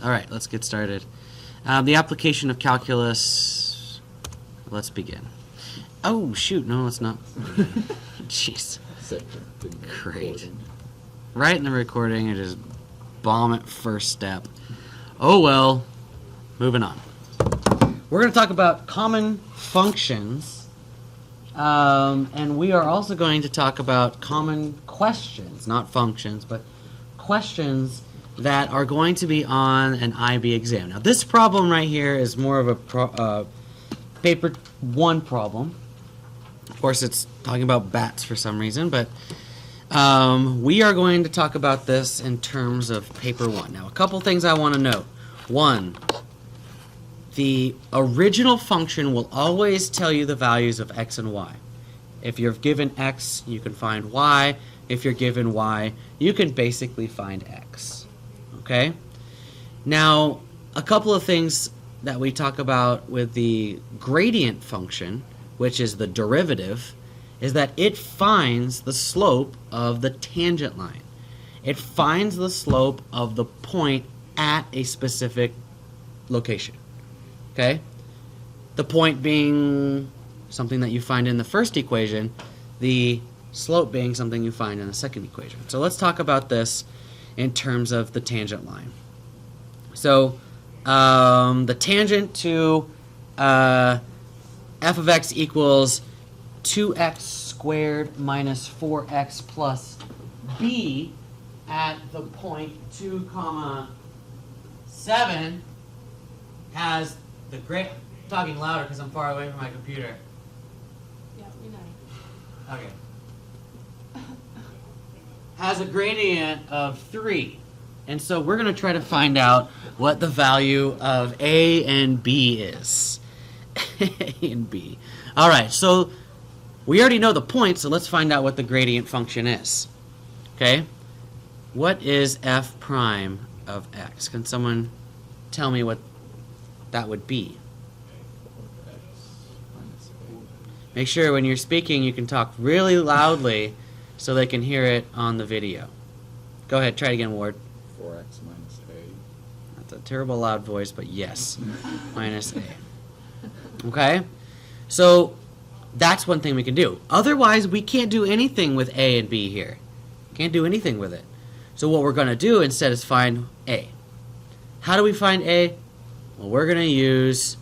All right, let's get started. The application of calculus. Let's begin. Oh, shoot. No, let's not. Jeez. Great. Right in the recording, I just bomb it first step. Oh, well. Moving on. We're going to talk about common functions. And we are also going to talk about common questions, not functions, but questions that are going to be on an IB exam. Now, this problem right here is more of a paper 1 problem. Of course, it's talking about bats for some reason, but we are going to talk about this in terms of paper 1. Now, a couple things I want to note. 1, the original function will always tell you the values of x and y. If you're given x, you can find y. If you're given y, you can basically find x. Okay? Now, a couple of things that we talk about with the gradient function, which is the derivative, is that it finds the slope of the tangent line. It finds the slope of the point at a specific location. Okay? The point being something that you find in the first equation, the slope being something you find in the second equation. So let's talk about this in terms of the tangent line. So the tangent to f of x equals 2x squared minus 4x plus b at the point 2, 7 has the great... I'm talking louder because I'm far away from my computer. Yeah, we know. Okay. Has a gradient of 3. And so we're going to try to find out what the value of a and b is. A and b. All right, so we already know the point, so let's find out what the gradient function is. Okay? What is f prime of x? Can someone tell me what that would be? Make sure when you're speaking you can talk really loudly so they can hear it on the video. Go ahead, try it again, Ward. 4x minus a. That's a terrible loud voice, but yes. Minus a. Okay? So that's one thing we can do. Otherwise, we can't do anything with a and b here. Can't do anything with it. So what we're going to do instead is find a. How do we find a? Well, we're going to use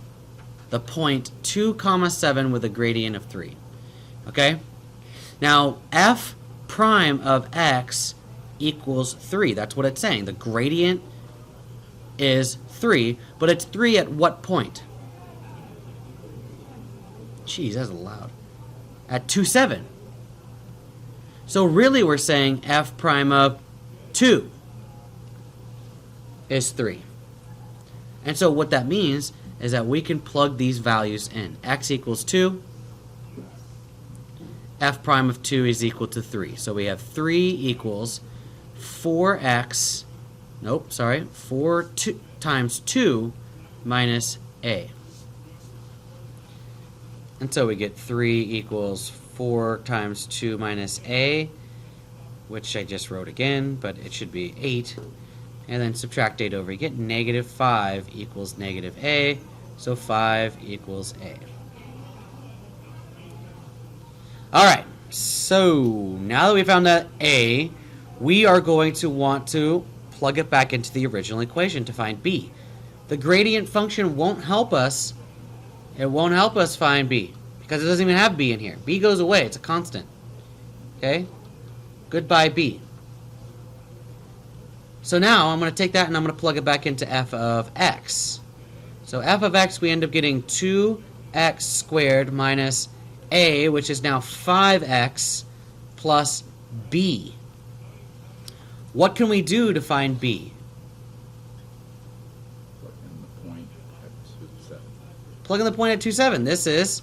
the point 2, 7 with a gradient of 3. Okay? Now, f prime of x equals 3. That's what it's saying. The gradient is 3, but it's 3 at what point? Jeez, that's loud. At 2, 7. So really we're saying f prime of 2 is 3. And so what that means is that we can plug these values in. X equals 2. F prime of 2 is equal to 3. So we have 3 equals 4x, 4 times 2 minus a. And so we get 3 equals 4 times 2 minus a, which I just wrote again, but it should be 8. And then subtract 8 over. You get negative 5 equals negative a, so 5 equals a. Alright, so now that we found that a, we are going to want to plug it back into the original equation to find b. The gradient function won't help us. It won't help us find b because it doesn't even have b in here. B goes away. It's a constant. Okay? Goodbye b. So now I'm going to take that and I'm going to plug it back into f of x. So f of x, we end up getting 2x squared minus a, which is now 5x plus b. What can we do to find b? Plug in the point at 2, 7. This is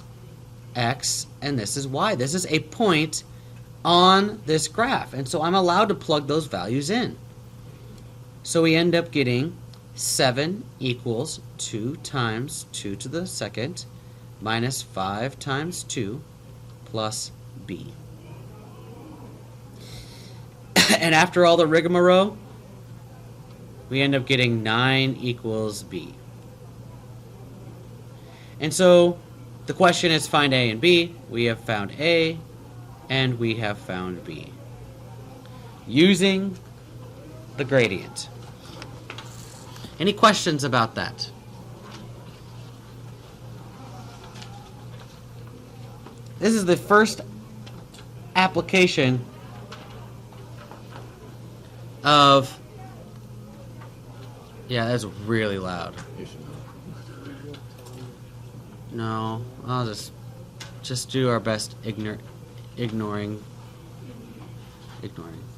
x and this is y. This is a point on this graph. And so I'm allowed to plug those values in. So we end up getting 7 equals 2 times 2 to the second minus 5 times 2 plus b. And after all the rigmarole, we end up getting 9 equals b. And so the question is find a and b. We have found a, and we have found b, using the gradient. Any questions about that? This is the first application of... Yeah, that's really loud. No, I'll just do our best ignoring.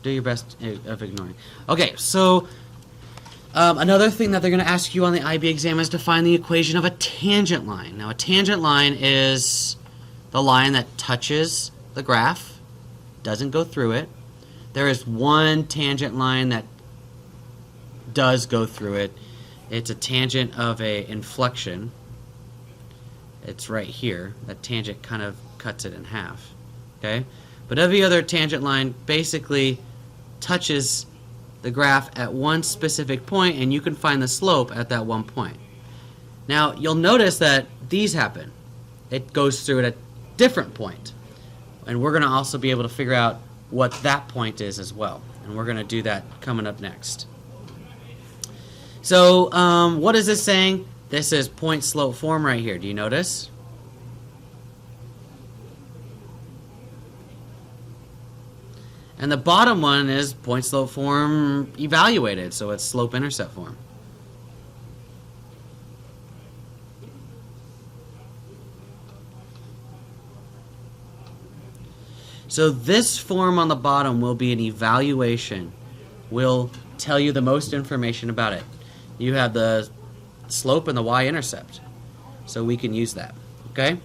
Do your best of ignoring. Okay, so another thing that they're going to ask you on the IB exam is to find the equation of a tangent line. Now, a tangent line is the line that touches the graph, doesn't go through it. There is one tangent line that does go through it. It's a tangent of a inflection. It's right here. That tangent kind of cuts it in half. Okay? But every other tangent line basically touches the graph at one specific point, and you can find the slope at that one point. Now, you'll notice that these happen. It goes through at a different point. And we're going to also be able to figure out what that point is as well. And we're going to do that coming up next. So, what is this saying? This is point-slope form right here. Do you notice? And the bottom one is point-slope form evaluated, so it's slope-intercept form. So this form on the bottom will be an evaluation. Will tell you the most information about it. You have the slope and the y-intercept, so we can use that. Okay.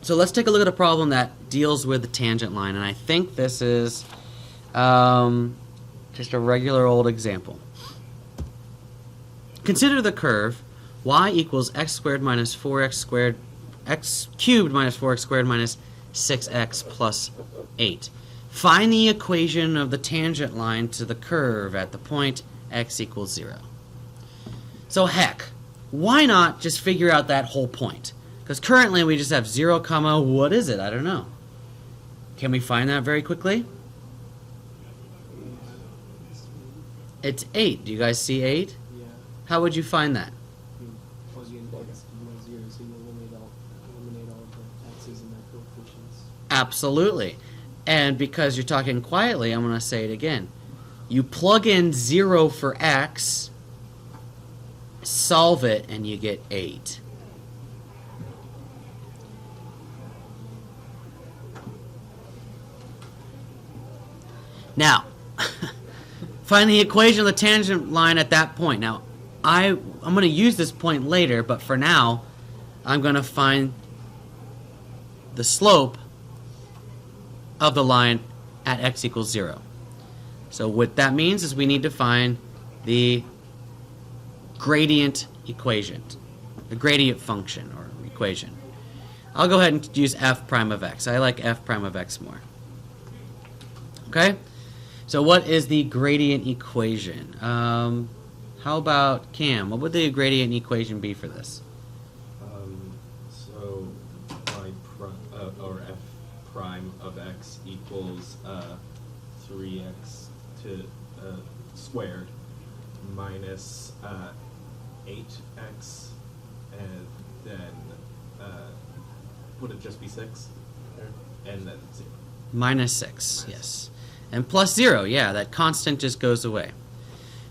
So let's take a look at a problem that deals with the tangent line, and I think this is just a regular old example. Consider the curve y equals x squared minus 4x squared, x cubed minus 4x squared minus 6x plus 8. Find the equation of the tangent line to the curve at the point x equals 0. So heck, why not just figure out that whole point? Because currently we just have 0 comma, what is it? I don't know. Can we find that very quickly? It's 8. Do you guys see 8? Yeah. How would you find that? Plug in x equals 0, so you eliminate all of the x's and their coefficients. Absolutely. And because you're talking quietly, I'm going to say it again. You plug in 0 for x, solve it, and you get 8. Now, find the equation of the tangent line at that point. Now, I'm going to use this point later, but for now, I'm going to find the slope of the line at x equals 0. So what that means is we need to find the gradient equation, the gradient function or equation. I'll go ahead and use f prime of x. I like f prime of x more. Okay? So what is the gradient equation? How about Cam? What would the gradient equation be for this? So or f prime of x equals 3x to squared minus 8x, and then would it just be 6? And then 0. Minus 6, yes. And plus 0, yeah, that constant just goes away.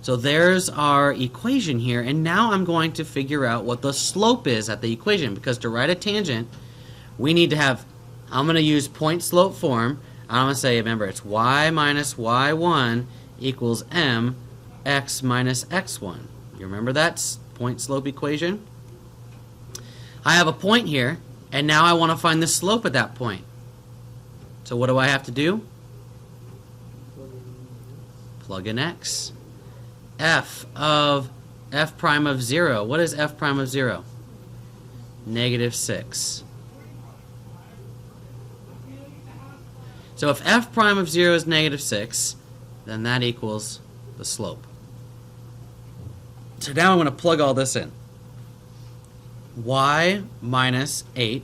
So there's our equation here, and now I'm going to figure out what the slope is at the equation, because to write a tangent, we need to have, I'm going to use point-slope form. I'm going to say, remember, it's y minus y1 equals m x minus x1. You remember that point-slope equation? I have a point here, and now I want to find the slope at that point. So what do I have to do? Plug in x. F of f prime of 0. What is f prime of 0? Negative 6. So if f prime of 0 is negative 6, then that equals the slope. So now I'm going to plug all this in. Y minus 8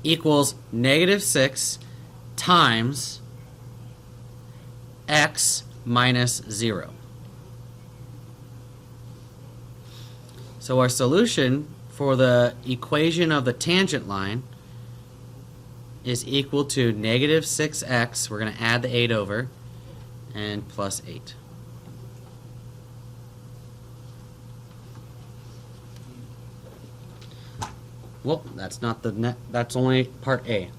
equals negative 6 times x minus 0. So our solution for the equation of the tangent line is equal to negative 6x, we're going to add the 8 over, and plus 8. Well, that's not the net, that's only part A.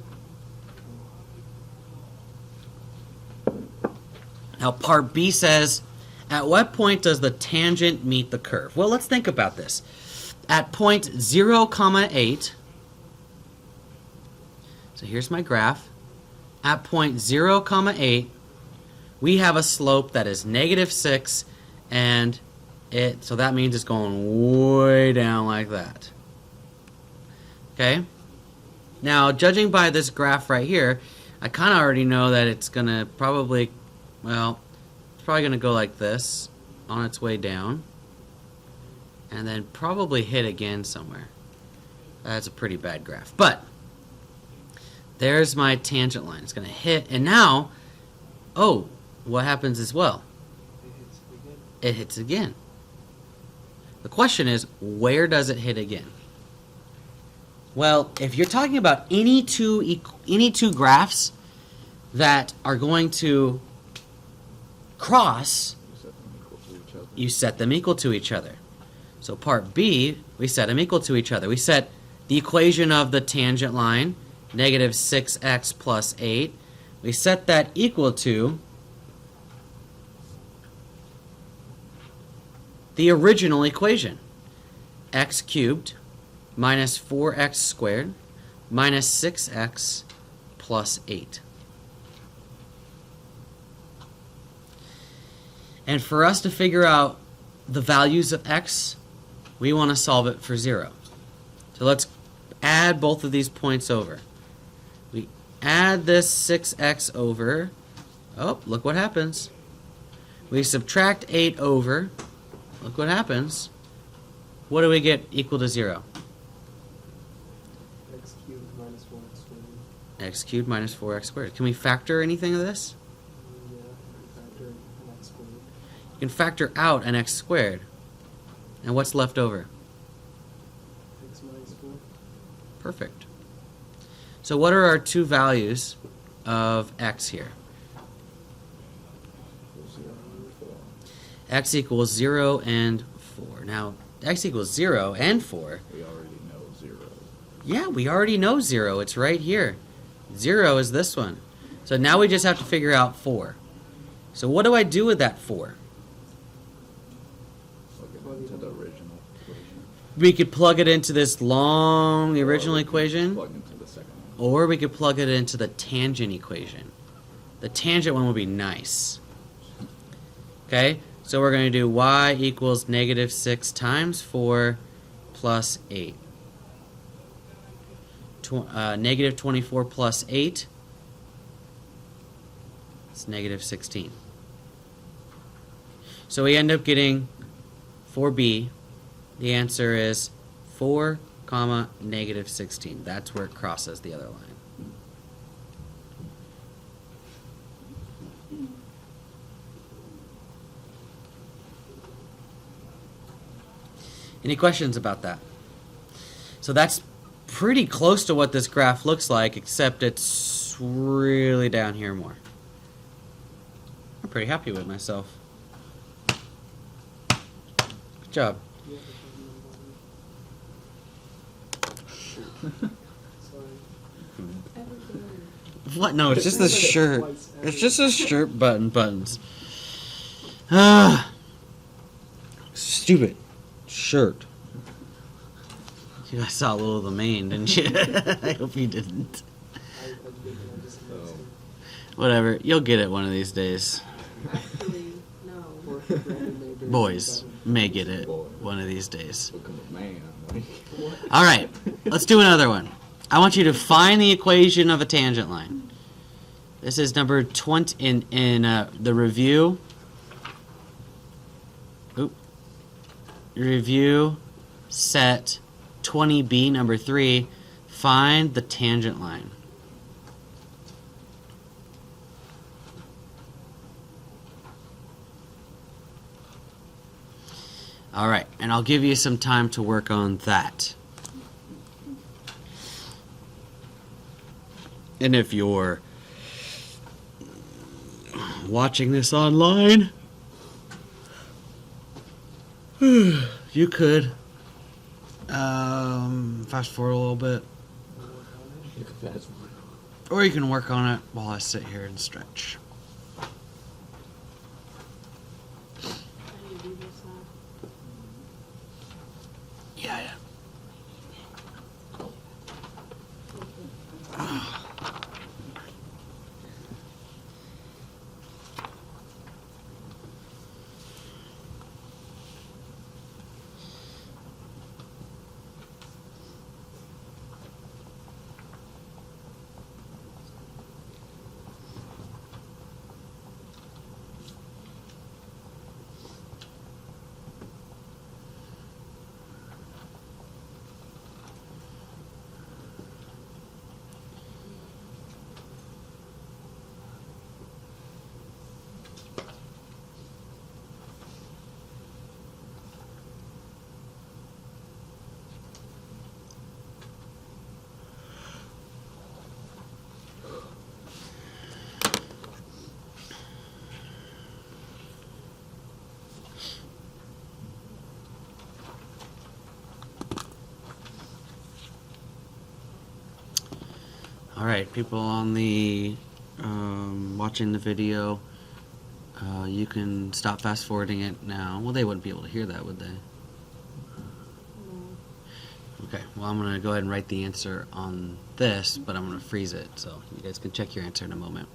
Now part B says, at what point does the tangent meet the curve? Well, let's think about this. At point 0, 8, so here's my graph. At point 0, 8, we have a slope that is negative 6, and so that means it's going way down like that. Okay? Now, judging by this graph right here, I kind of already know that it's going to probably, well, it's probably going to go like this on its way down, and then probably hit again somewhere. That's a pretty bad graph. But there's my tangent line. It's going to hit, and now, oh, what happens as well? It hits again. The question is, where does it hit again? Well, if you're talking about any two graphs that are going to cross, you set them equal to each other. So part B, we set them equal to each other. We set the equation of the tangent line, negative 6x plus 8. We set that equal to the original equation, x cubed minus 4x squared minus 6x plus 8. And for us to figure out the values of x, we want to solve it for 0. So let's add both of these points over. We add this 6x over. Oh, look what happens. We subtract 8 over. Look what happens. What do we get equal to 0? X cubed minus 4x squared. X cubed minus 4x squared. Can we factor anything of this? Yeah, factor an x squared. You can factor out an x squared. And what's left over? X minus 4. Perfect. So what are our two values of x here? 0 and 4. X equals 0 and 4. Now, x equals 0 and 4. We already know 0. Yeah, we already know 0. It's right here. 0 is this one. So now we just have to figure out 4. So what do I do with that 4? Plug it into the original equation. We could plug it into this long, the original Or we can equation, Plug into the second one. or we could plug it into the tangent equation. The tangent one would be nice. Okay, so we're going to do y equals negative 6 times 4 plus 8. Negative 24 plus 8, it's negative 16. So we end up getting, for B, the answer is 4, comma, negative 16. That's where it crosses the other line. Any questions about that? So that's pretty close to what this graph looks like, except it's really down here more. I'm pretty happy with myself. Good job. Yeah, sorry. What? No, it's just the shirt. It's just a shirt buttons. Stupid shirt. You guys saw a little of the mane, didn't you? I hope you didn't. Whatever. You'll get it one of these days. Actually, no. Boys may get it one of these days. Become a man. Like, All right. Let's do another one. I want you to find the equation of a tangent line. This is number 20 in the review. Oop. Review set 20B, number 3. Find the tangent line. All right, and I'll give you some time to work on that. And if you're watching this online, you could fast forward a little bit, That's or you can work on it while I sit here and stretch. How do you do this now? Yeah. All right, people on the watching the video, you can stop fast forwarding it now. Well, they wouldn't be able to hear that, would they? No. Okay, well, I'm going to go ahead and write the answer on this, but I'm going to freeze it, so you guys can check your answer in a moment.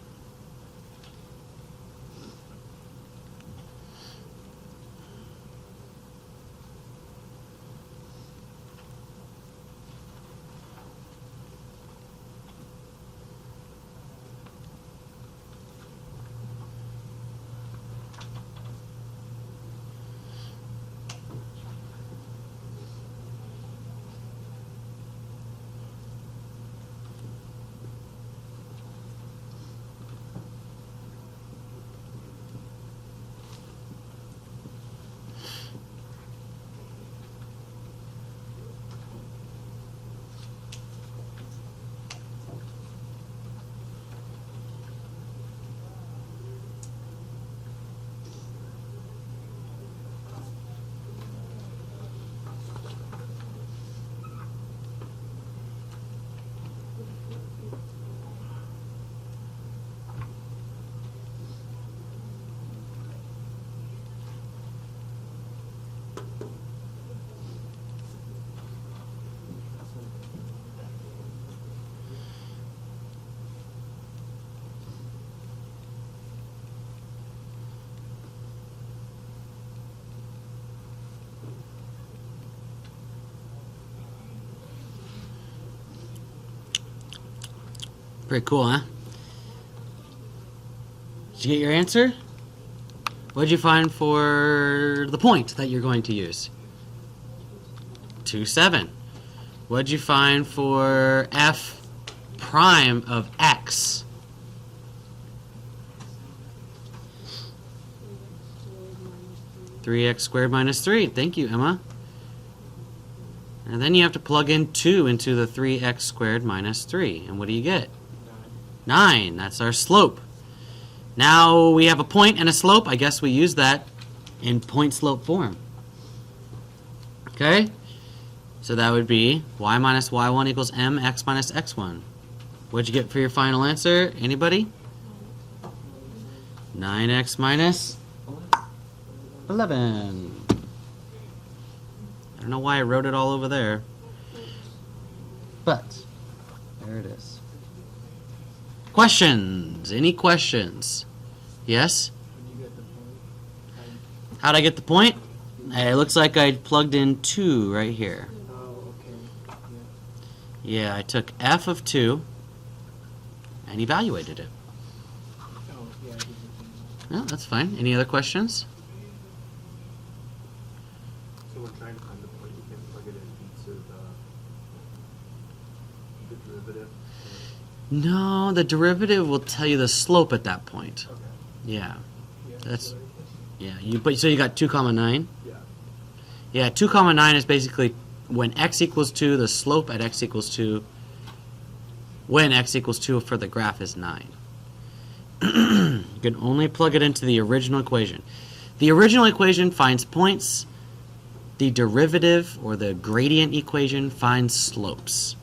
Pretty cool, huh? Did you get your answer? What did you find for the point that you're going to use? 2,7. What did you find for f prime of x? 3x squared minus 3. Thank you, Emma. And then you have to plug in 2 into the 3x squared minus 3. And what do you get? 9. That's our slope. Now we have a point and a slope. I guess we use that in point-slope form. Okay? So that would be y minus y1 equals mx minus x1. What'd you get for your final answer? Anybody? 9x minus 11. I don't know why I wrote it all over there. But there it is. Questions? Any questions? Yes? When you get the point, How'd I get the point? It looks like I plugged in 2 right here. oh, okay. Yeah, I took f of 2 and evaluated it. No, that's fine. Any other questions? So we're trying to find the point, you can plug it in into the derivative. No, the derivative will tell you the slope at that point. Okay. Yeah. Yeah, That's- so- Yeah. So you got 2 comma 9? Yeah. Yeah, 2 comma 9 is basically when x equals 2, the slope at x equals 2, when x equals 2 for the graph is 9. You can only plug it into the original equation. The original equation finds points. The derivative or the gradient equation finds slopes.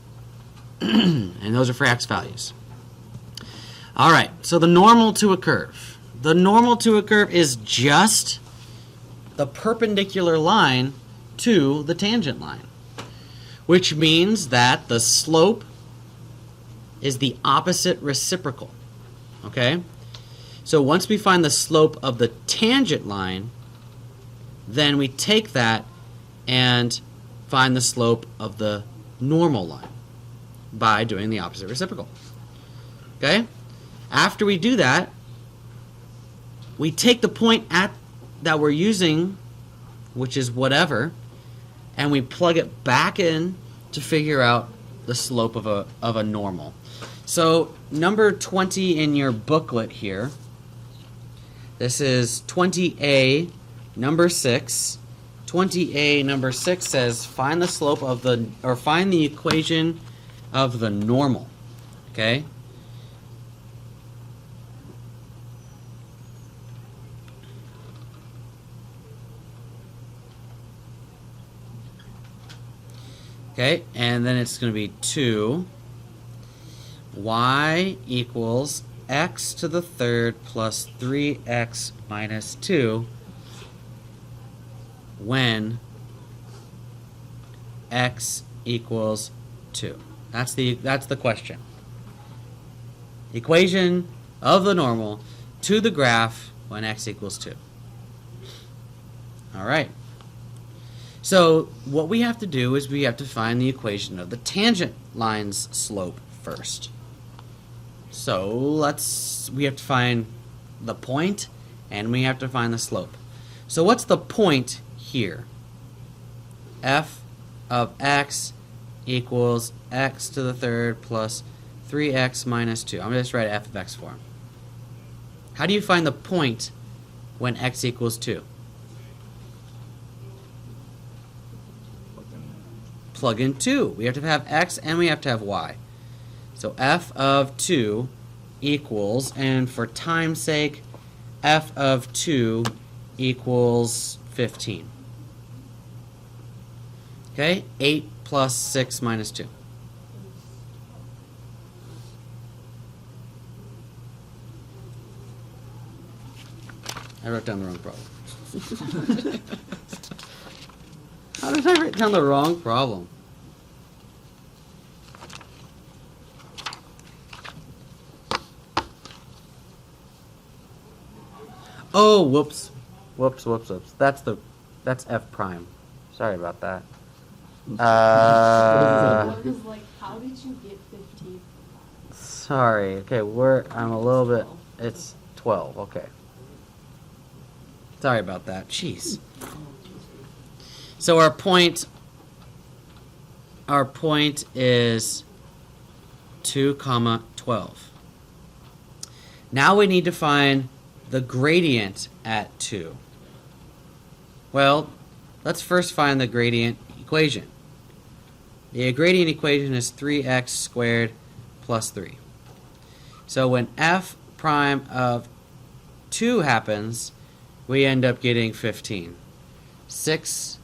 And those are for x values. All right, so the normal to a curve. The normal to a curve is just the perpendicular line to the tangent line, which means that the slope is the opposite reciprocal. Okay? So once we find the slope of the tangent line, then we take that and find the slope of the normal line by doing the opposite reciprocal. Okay? After we do that, we take the point that we're using, which is whatever, and we plug it back in to figure out the slope of a normal. So number 20 in your booklet here, this is 20A number 6. 20A number 6 says find the slope of find the equation of the normal. Okay? Okay, and then it's going to be 2 y equals x to the third plus 3x minus 2 when x equals 2. That's the question. Equation of the normal to the graph when x equals 2. All right. So what we have to do is we have to find the equation of the tangent line's slope first. So we have to find the point and we have to find the slope. So what's the point here? F of x equals x to the third plus 3x minus 2. I'm going to just write f of x for him. How do you find the point when x equals 2? Plug in 2. We have to have x and we have to have y. So f of 2 equals, and for time's sake, f of 2 equals 15. Okay, 8 plus 6 minus 2. I wrote down the wrong problem. How did I write down the wrong problem? Oh, whoops. Whoops. That's F prime. Sorry about that. I was like, how did you get 15? Sorry. Okay, I'm a little bit, it's 12. Okay. Sorry about that. Jeez. So our point is 2 comma 12. Now we need to find the gradient at 2. Well, let's first find the gradient equation. The gradient equation is 3x squared plus 3. So when f prime of 2 happens, we end up getting 15. 6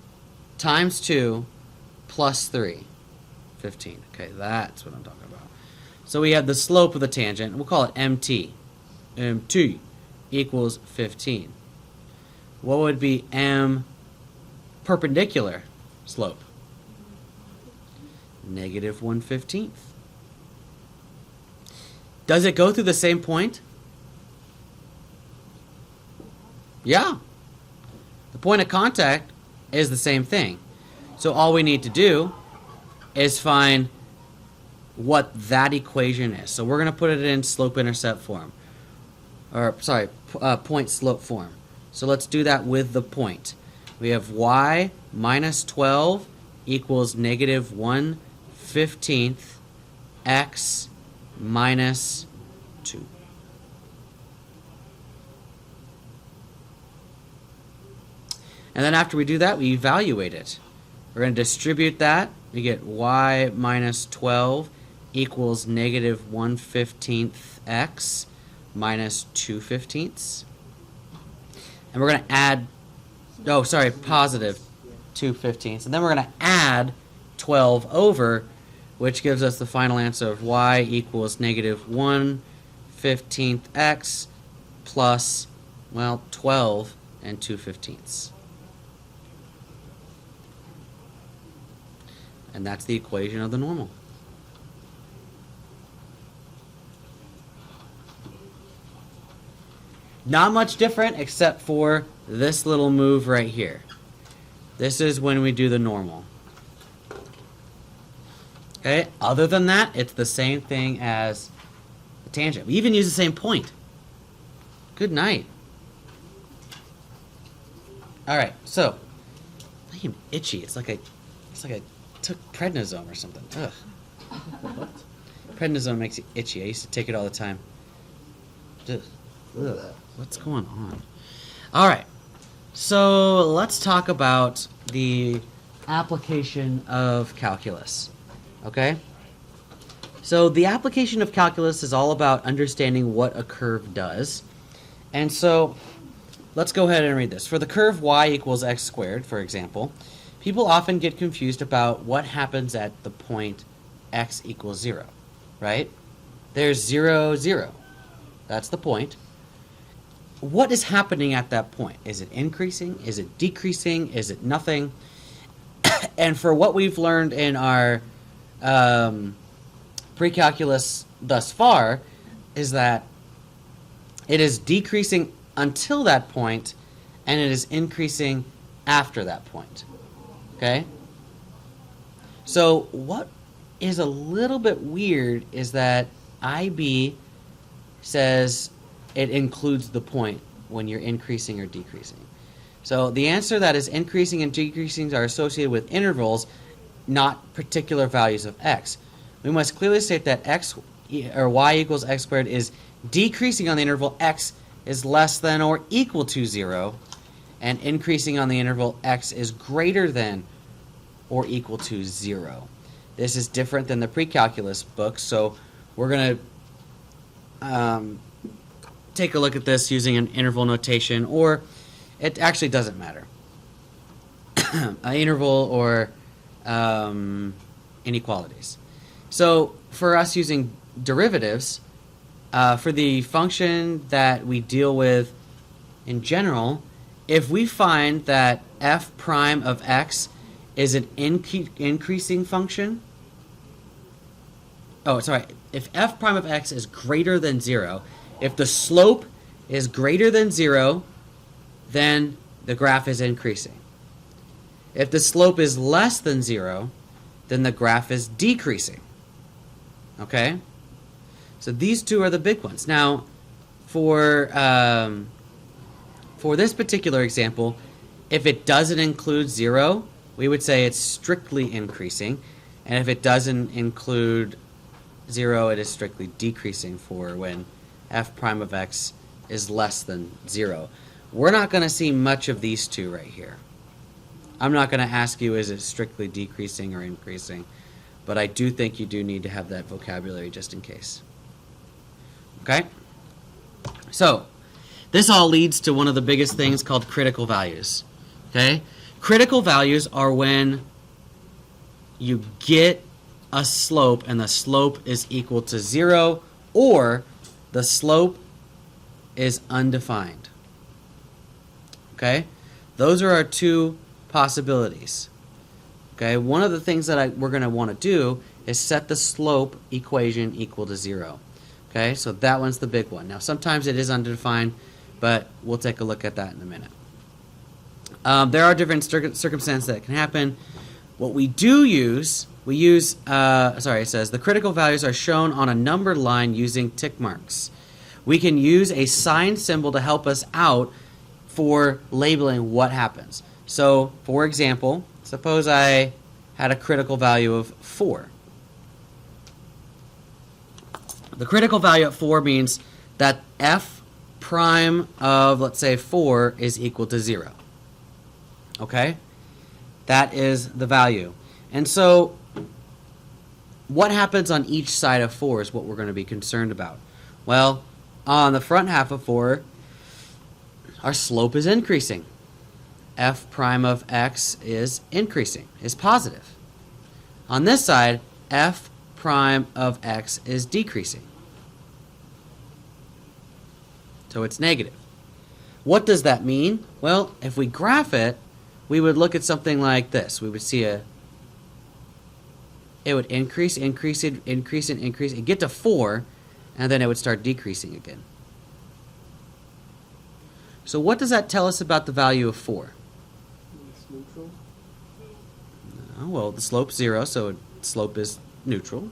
times 2 plus 3. 15. Okay, that's what I'm talking about. So we have the slope of the tangent. We'll call it mt. mt equals 15. What would be m perpendicular slope? Negative 1/15. Does it go through the same point? Yeah. The point of contact is the same thing. So all we need to do is find what that equation is. So we're going to put it in slope-intercept form. or sorry, point slope form. So let's do that with the point. We have y minus 12 equals negative 1/15 x minus 2. And then after we do that, we evaluate it. We're going to distribute that. We get y minus 12 equals negative 1/15 x minus 2/15. And we're going to add, positive 2/15. And then we're going to add 12 over, which gives us the final answer of y equals negative 1/15 x plus, 12 and 2/15. And that's the equation of the normal. Not much different except for this little move right here. This is when we do the normal. Okay, other than that, it's the same thing as the tangent. We even use the same point. Good night. All right, so I am itchy. It's like I took prednisone or something. Ugh. What? Prednisone makes you itchy. I used to take it all the time. Ugh. Look at that. What's going on? All right. So let's talk about the application of calculus. Okay? So the application of calculus is all about understanding what a curve does. And so let's go ahead and read this. For the curve y equals x squared, for example, people often get confused about what happens at the point x equals 0, right? There's 0, 0. That's the point. What is happening at that point? Is it increasing? Is it decreasing? Is it nothing? And for what we've learned in our pre-calculus thus far is that it is decreasing until that point, and it is increasing after that point. Okay? So what is a little bit weird is that IB says it includes the point when you're increasing or decreasing. So the answer that is increasing and decreasing are associated with intervals, not particular values of x. We must clearly state that x or y equals x squared is decreasing on the interval x is less than or equal to 0, and increasing on the interval x is greater than or equal to 0. This is different than the pre-calculus book, so we're going to take a look at this using an interval notation, or it actually doesn't matter. An interval or inequalities. So for us using derivatives, for the function that we deal with in general, if we find that f prime of x is an increasing function, if f prime of x is greater than 0, if the slope is greater than 0, then the graph is increasing. If the slope is less than 0, then the graph is decreasing. Okay? So these two are the big ones. Now, for this particular example, if it doesn't include 0, we would say it's strictly increasing. And if it doesn't include 0, it is strictly decreasing for when f prime of x is less than 0. We're not going to see much of these two right here. I'm not going to ask you, is it strictly decreasing or increasing? But I do think you do need to have that vocabulary just in case. Okay? So, this all leads to one of the biggest things called critical values. Okay? Critical values are when you get a slope and the slope is equal to 0, or the slope is undefined. Okay? Those are our two possibilities. Okay? One of the things that we're going to want to do is set the slope equation equal to 0. Okay? So that one's the big one. Now, sometimes it is undefined, but we'll take a look at that in a minute. There are different circumstances that can happen. What we do use, it says the critical values are shown on a numbered line using tick marks. we can use a sign symbol to help us out for labeling what happens. So, for example, suppose I had a critical value of 4. The critical value at 4 means that f prime of, let's say, 4 is equal to 0. Okay? That is the value. And so, what happens on each side of 4 is what we're going to be concerned about. Well, on the front half of 4, our slope is increasing. F prime of x is increasing, is positive. On this side, f prime of x is decreasing. So it's negative. What does that mean? Well, if we graph it, we would look at something like this. We would see it would increase, increase, increase, and increase. It'd get to 4, and then it would start decreasing again. So what does that tell us about the value of 4? It's neutral. Oh, well, the slope's 0, so slope is neutral.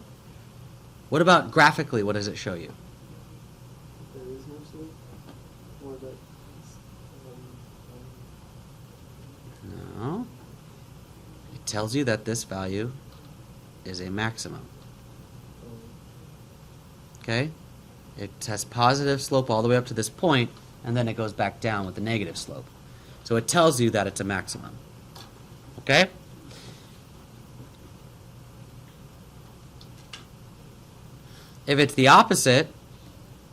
What about graphically? What does it show you? There is no slope. Or that. No. It tells you that this value is a maximum. Okay? It has positive slope all the way up to this point, and then it goes back down with the negative slope. So it tells you that it's a maximum. Okay? If it's the opposite,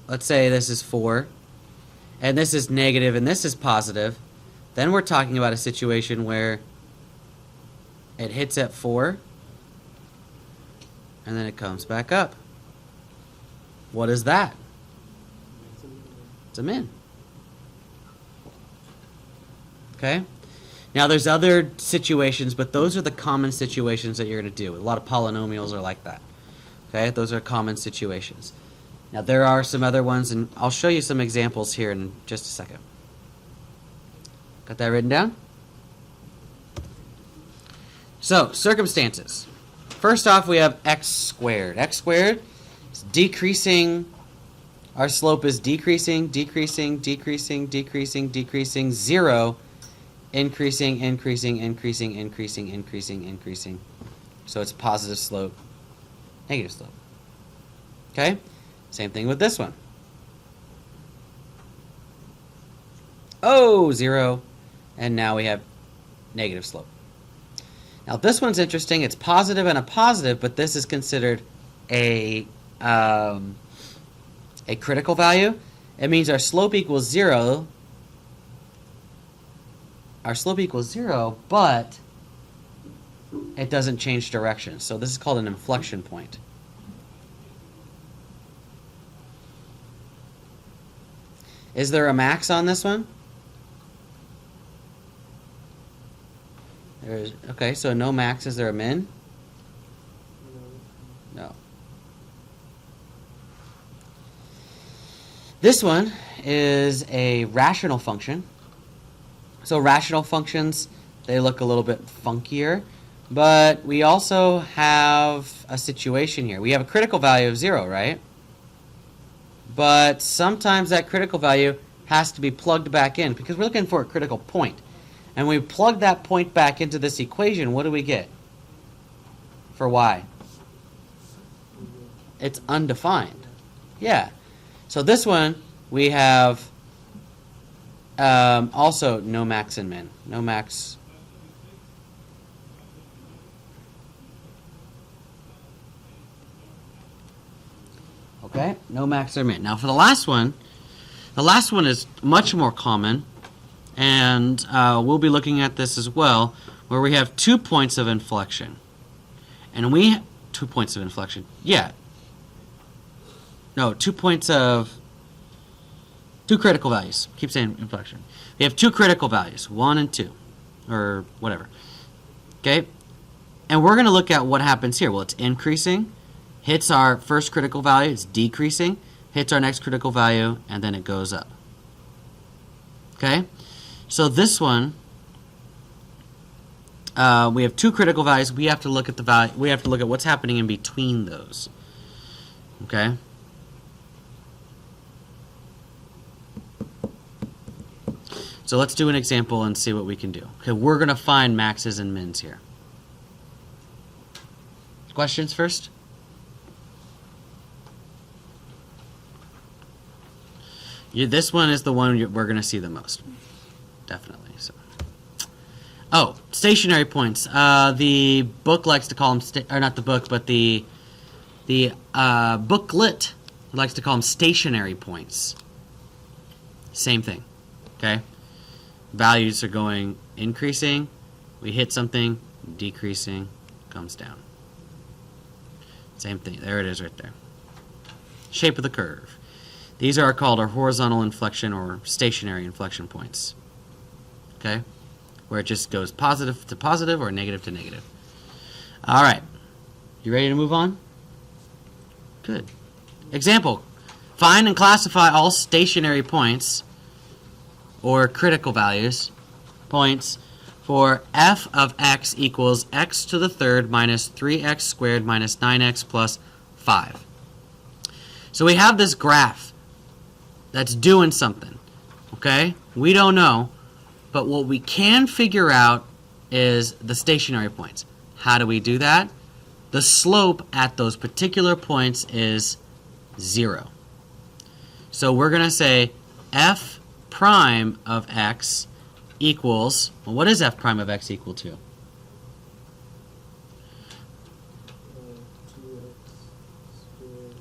let's say this is 4, and this is negative, and this is positive, then we're talking about a situation where it hits at 4, and then it comes back up. What is that? It's a min. Okay? Now there's other situations, but those are the common situations that you're going to do. A lot of polynomials are like that. Okay? Those are common situations. Now there are some other ones, and I'll show you some examples here in just a second. Got that written down? So, circumstances. First off, we have x squared. X squared is decreasing. Our slope is decreasing, decreasing, decreasing, decreasing, decreasing, 0, increasing, increasing, increasing, increasing, increasing, increasing. So it's positive slope, negative slope. Okay? Same thing with this one. Oh, 0. And now we have negative slope. Now this one's interesting. It's positive and a positive, but this is considered a critical value. It means our slope equals 0. Our slope equals 0, but it doesn't change direction. So this is called an inflection point. Is there a max on this one? There's, okay, so no max. Is there a min? No. This one is a rational function. So rational functions, they look a little bit funkier, but we also have a situation here. We have a critical value of 0, right? But sometimes that critical value has to be plugged back in because we're looking for a critical point. And we plug that point back into this equation, what do we get for y? It's undefined. Yeah. So this one, we have also no max and min. No max. Okay, no max or min. Now for the last one is much more common. And we'll be looking at this as well, where we have 2 points of inflection. And 2 points of inflection. Yeah. No, 2 points of... 2 critical values. Keep saying inflection. We have 2 critical values, 1 and 2. Or whatever. Okay? And we're going to look at what happens here. Well, it's increasing. Hits our first critical value. It's decreasing. Hits our next critical value. And then it goes up. Okay? So this one, we have 2 critical values. We have to look at the value. We have to look at what's happening in between those. Okay. So let's do an example and see what we can do. Okay, we're going to find maxes and mins here. Questions first? This one is the one we're going to see the most. Definitely. So. Oh, stationary points. The book likes to call them, or not the book, but the booklet likes to call them stationary points. Same thing. Okay? Values are going increasing. We hit something, decreasing, comes down. Same thing. There it is right there. Shape of the curve. These are called our horizontal inflection or stationary inflection points. Okay? Where it just goes positive to positive or negative to negative. All right. You ready to move on? Good. Example. Find and classify all stationary points or critical values, points, for f of x equals x to the third minus 3x squared minus 9x plus 5. So we have this graph that's doing something, okay? We don't know, but what we can figure out is the stationary points. How do we do that? The slope at those particular points is 0. So we're going to say f prime of x equals, well, what is f prime of x equal to? 2x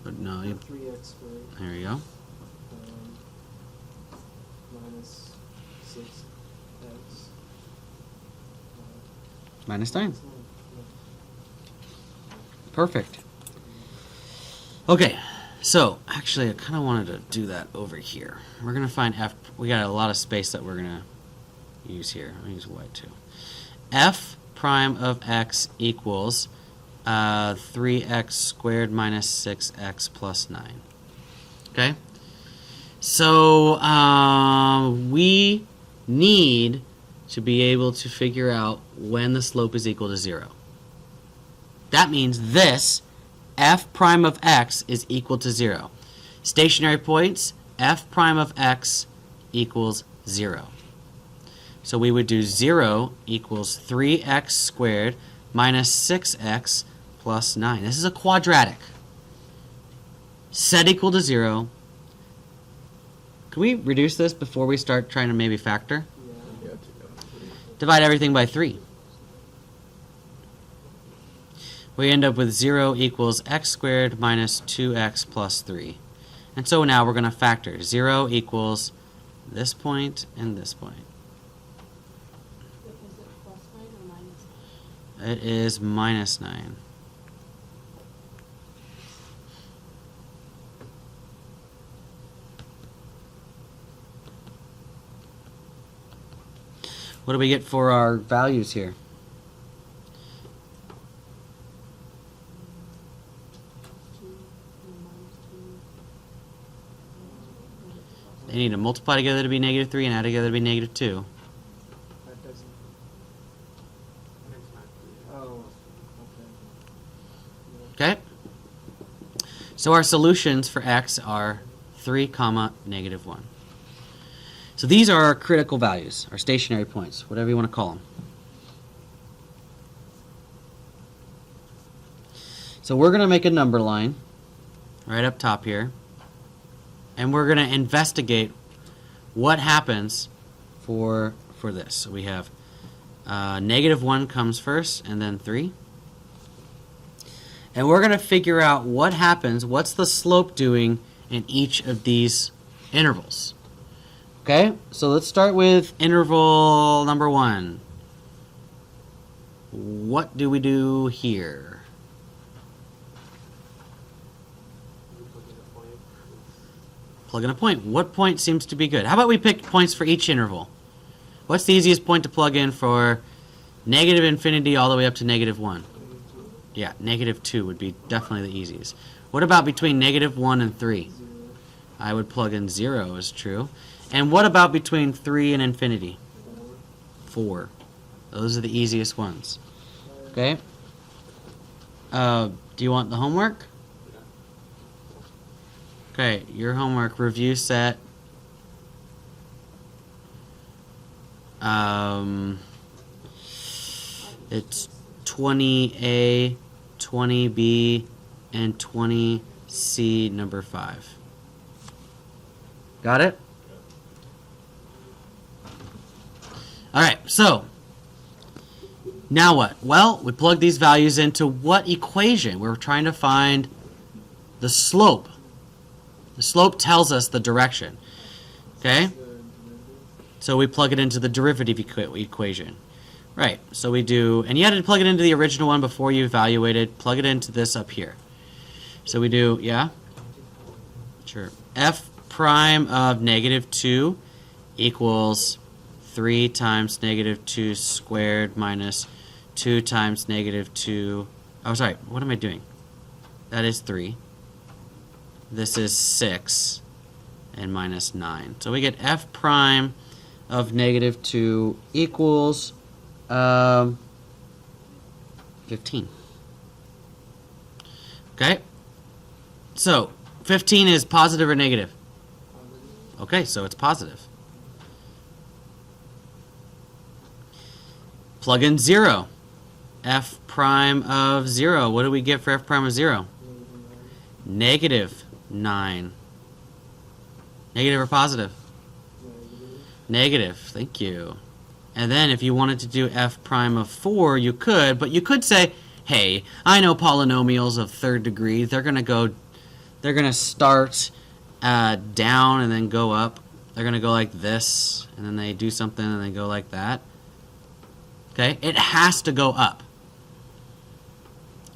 squared. No, 3x squared. there you go. Minus 6x. Minus 9. That's nine. Perfect. Okay, so actually I kind of wanted to do that over here. We're going to find f. We got a lot of space that we're going to use here. I'll use y too. F prime of x equals 3x squared minus 6x plus 9. Okay? So we need to be able to figure out when the slope is equal to 0. That means this f prime of x is equal to 0. Stationary points, f prime of x equals 0. So we would do 0 equals 3x squared minus 6x plus 9. This is a quadratic. Set equal to 0. Can we reduce this before we start trying to maybe factor? Yeah. Divide everything by 3. We end up with 0 equals x squared minus 2x plus 3. And so now we're going to factor. 0 equals this point and this point. Is it plus 9 or minus 9? It is minus 9. What do we get for our values here? Plus 2 and minus 2. They need to multiply together to be negative 3 and add together to be negative 2. That doesn't. Next time. Oh, okay. Okay? So our solutions for x are 3, negative 1. So these are our critical values, our stationary points, whatever you want to call them. So we're going to make a number line right up top here, and we're going to investigate what happens for this. So we have negative 1 comes first, and then 3. And we're going to figure out what happens, what's the slope doing in each of these intervals. Okay, so let's start with interval number 1. What do we do here? You put in a point. Plug in a point. What point seems to be good? How about we pick points for each interval? What's the easiest point to plug in for negative infinity all the way up to negative 1? Yeah, negative 2 would be definitely the easiest. What about between negative 1 and 3? I would plug in 0 is true. And what about between 3 and infinity? 4. Those are the easiest ones. Okay? Do you want the homework? Okay, your homework review set It's 20A, 20B, and 20C number 5. Got it? All right, so now what? Well, we plug these values into what equation? We're trying to find the slope. The slope tells us the direction. Okay? So we plug it into the derivative equation. Right, so we do, and you had to plug it into the original one before you evaluated. Plug it into this up here. So we do, yeah? Sure. F prime of negative 2 equals 3 times negative 2 squared minus 2 times negative 2. Oh, sorry, what am I doing? That is 3. This is 6 and minus 9. So we get F prime of negative 2 equals 15. Okay? So, 15 is positive or negative? Okay, so it's positive. Plug in 0. F prime of 0. What do we get for F prime of 0? Negative 9. Negative or positive? Negative. Thank you. And then if you wanted to do F prime of 4, you could, but you could say, hey, I know polynomials of third degree. They're going to start down and then go up. They're going to go like this, and then they do something and they go like that. Okay? It has to go up.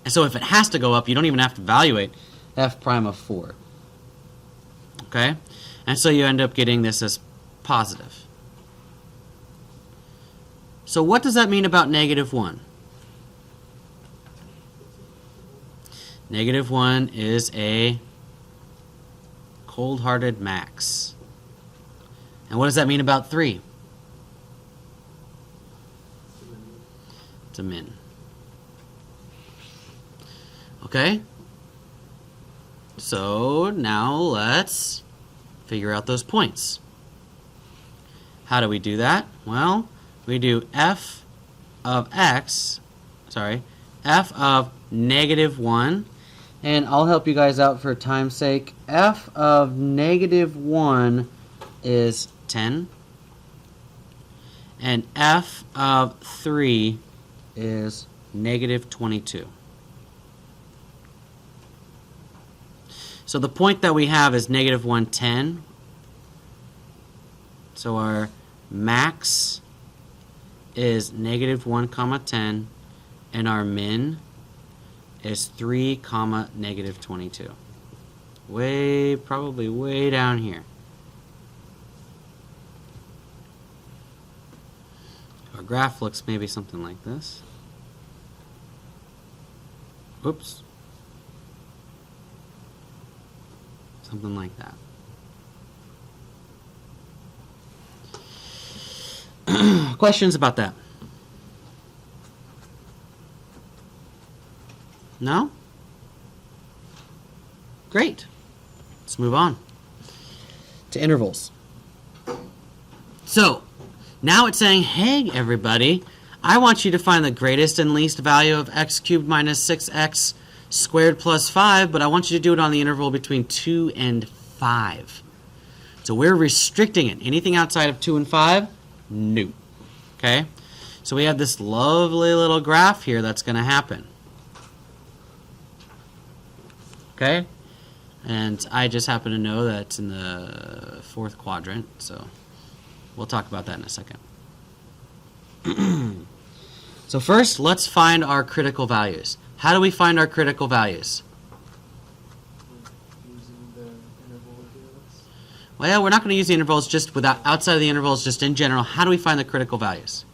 And so if it has to go up, you don't even have to evaluate F prime of 4. Okay? And so you end up getting this as positive. So what does that mean about negative 1? Negative 1 is a cold-hearted max. And what does that mean about 3? It's a min. Okay? So now let's figure out those points. How do we do that? Well, we do f of x, f of negative 1, and I'll help you guys out for time's sake. F of negative 1 is 10, and f of 3 is negative 22. So the point that we have is negative 110. So our max is negative 1 comma 10, and our min is 3 comma negative 22. Probably way down here. Our graph looks maybe something like this. Oops. Something like that. Questions about that? No? Great. Let's move on to intervals. So, now it's saying, hey, everybody, I want you to find the greatest and least value of x cubed minus 6x squared plus 5, but I want you to do it on the interval between 2 and 5. So we're restricting it. Anything outside of 2 and 5? No. Okay? So we have this lovely little graph here that's going to happen. Okay? And I just happen to know that it's in the 4th quadrant, so we'll talk about that in a second. So first, let's find our critical values. How do we find our critical values? Using the interval ideas. Well, we're not going to use the intervals just outside of the intervals, just in general. How do we find the critical values?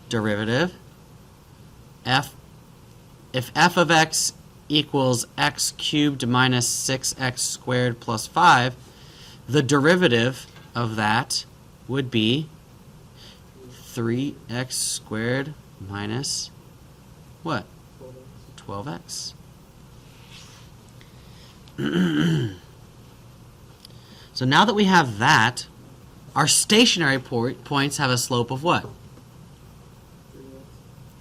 Derivative. If f of x equals x cubed minus 6x squared plus 5, the derivative of that would be 3x squared minus what? 12x. So now that we have that, Our stationary points have a slope of what? 3x.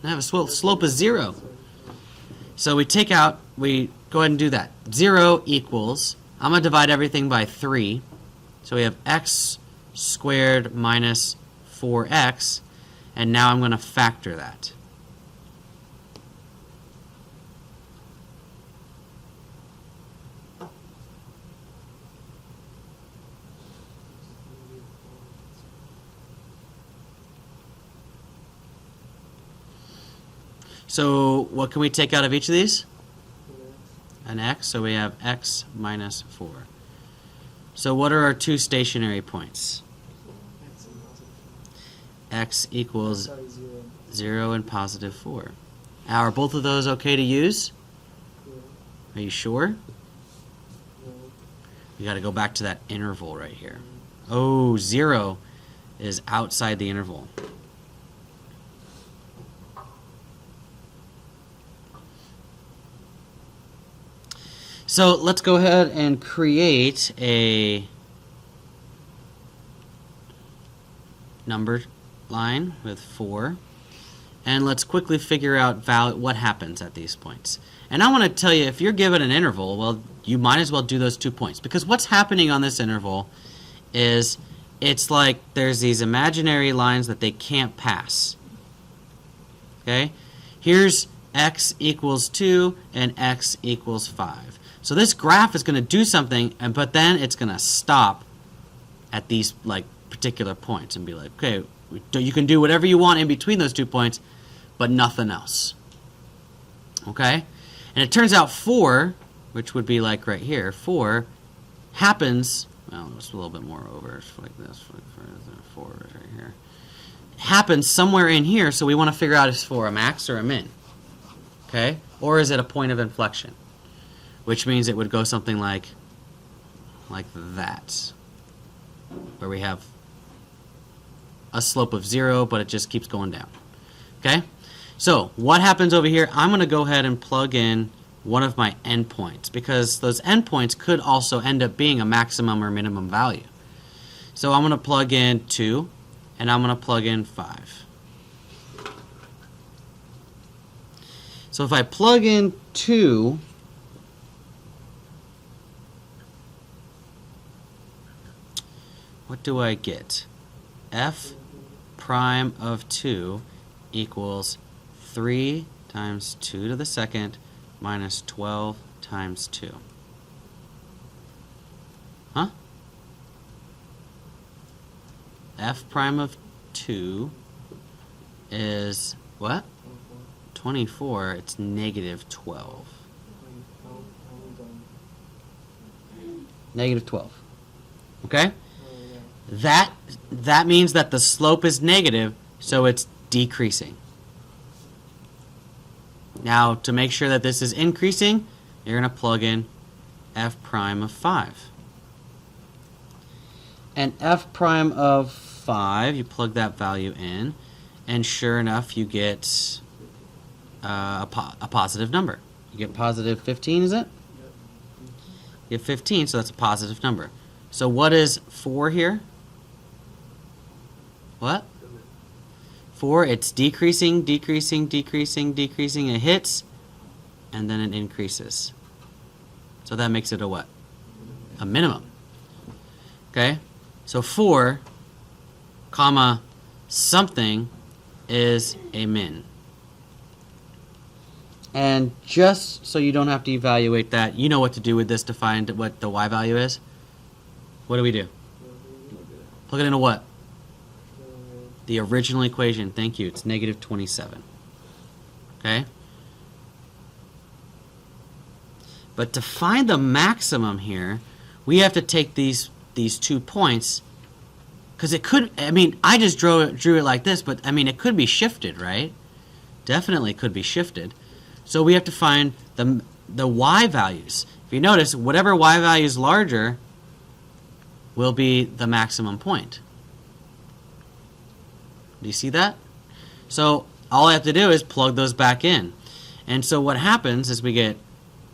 They have a slope of 0. So we go ahead and do that. 0 equals, I'm going to divide everything by 3. So we have x squared minus 4x, and now I'm going to factor that. So what can we take out of each of these? An x, so we have x minus 4. So what are our two stationary points? X and positive. X equals Sorry, 0. 0 and positive 4. Now, are both of those okay to use? Yeah. Are you sure? No. We got to go back to that interval right here. Oh, 0 is outside the interval. So let's go ahead and create a number line with 4. And let's quickly figure out what happens at these points. And I want to tell you, if you're given an interval, well, you might as well do those 2 points. Because what's happening on this interval is it's like there's these imaginary lines that they can't pass. Okay? Here's x equals 2 and x equals 5. So this graph is going to do something, but then it's going to stop at these particular points and be like, okay, you can do whatever you want in between those 2 points, but nothing else. Okay? And it turns out 4, which would be like right here, 4 happens, well, it's a little bit more over, it's like this, 4 right here. Happens somewhere in here, so we want to figure out if it's for a max or a min. Okay? Or is it a point of inflection? Which means it would go something like that, where we have a slope of 0, but it just keeps going down. Okay? So what happens over here? I'm going to go ahead and plug in one of my endpoints, because those endpoints could also end up being a maximum or minimum value. So I'm going to plug in 2, and I'm going to plug in 5. So if I plug in 2, what do I get? F prime of 2 equals 3 times 2 to the second minus 12 times 2. Huh? F prime of 2 is what? 24. It's negative 12. Negative 12. Okay? That means that the slope is negative, so it's decreasing. Now, to make sure that this is increasing, you're going to plug in f prime of 5. And f prime of 5, you plug that value in, and sure enough, you get a positive number. You get positive 15, is it? You get 15, so that's a positive number. So what is 4 here? What? 4, it's decreasing, decreasing, decreasing, decreasing. It hits, and then it increases. So that makes it a what? A minimum. Okay? So 4, comma, something is a min. And just so you don't have to evaluate that, you know what to do with this to find what the y value is? What do? Plug it into what? The original equation. Thank you. It's negative 27. Okay? But to find the maximum here, we have to take these 2 points, because it could, I mean, I just drew it like this, but I mean, it could be shifted, right? Definitely could be shifted. So we have to find the y values. If you notice, whatever y value is larger will be the maximum point. Do you see that? So all I have to do is plug those back in. And so what happens is we get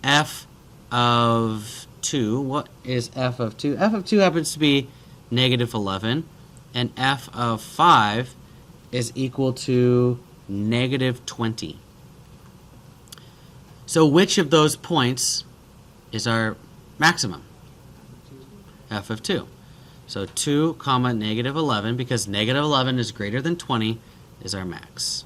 f of 2. What is f of 2? F of 2 happens to be negative 11. and f of 5 is equal to negative 20. So which of those points is our maximum? F of 2. So 2 comma negative 11, because negative 11 is greater than 20, is our max.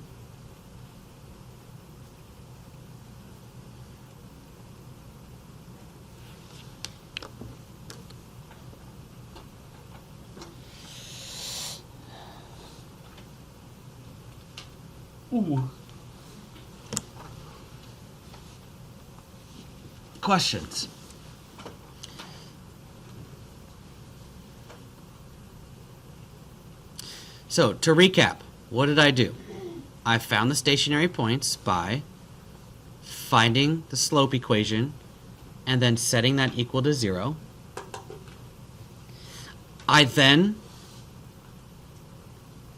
Ooh. Questions? So, to recap, what did I do? I found the stationary points by finding the slope equation and then setting that equal to 0. I then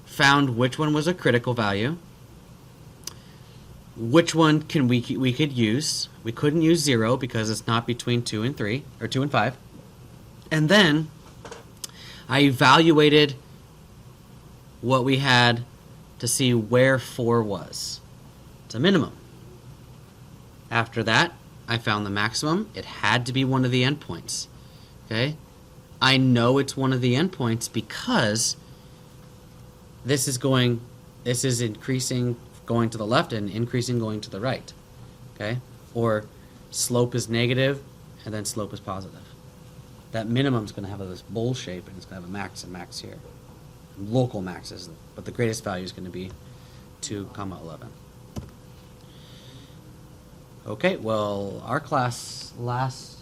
found which one was a critical value, which one we could use. We couldn't use 0 because it's not between 2 and 3, or 2 and 5. And then I evaluated what we had to see where 4 was. It's a minimum. After that, I found the maximum. It had to be one of the endpoints. Okay? I know it's one of the endpoints because this is increasing going to the left and increasing going to the right. Okay? Or slope is negative and then slope is positive. That minimum is going to have this bowl shape and it's going to have a max and max here. Local maxes, but the greatest value is going to be 2 comma 11. Okay, well, our last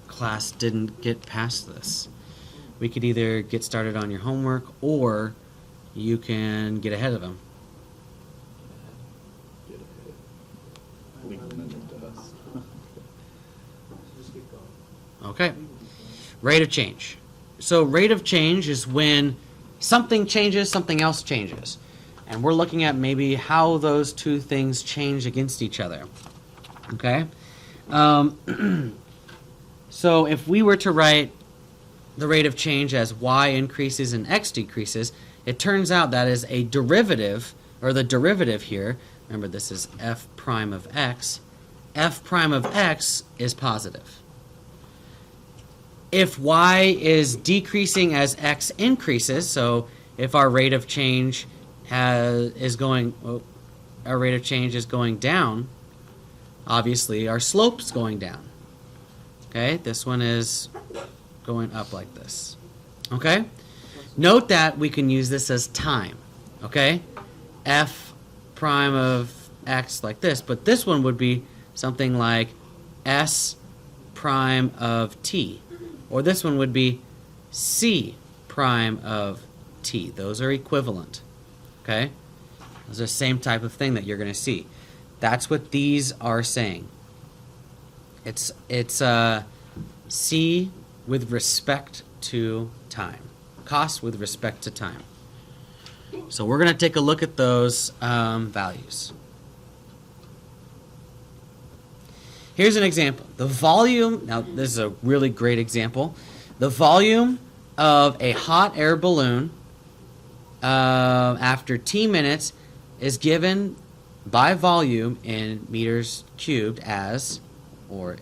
class didn't get past this. We could either get started on your homework or you can get ahead of them. Just keep going. Okay, rate of change. So rate of change is when something changes, something else changes. And we're looking at maybe how those two things change against each other. Okay? So if we were to write the rate of change as y increases and x decreases, it turns out that is a derivative, or the derivative here, remember this is f prime of x is positive. If y is decreasing as x increases, so if our rate of change is going down, obviously our slope's going down. Okay, this one is going up like this. Okay, note that we can use this as time. Okay, f prime of x like this, but this one would be something like s prime of t. Or this one would be c prime of t. Those are equivalent. Okay? Those are the same type of thing that you're going to see. That's what these are saying. It's c with respect to time. Cost with respect to time. So we're going to take a look at those values. Here's an example. The volume, now this is a really great example. The volume of a hot air balloon after t minutes is given by volume in meters cubed as, or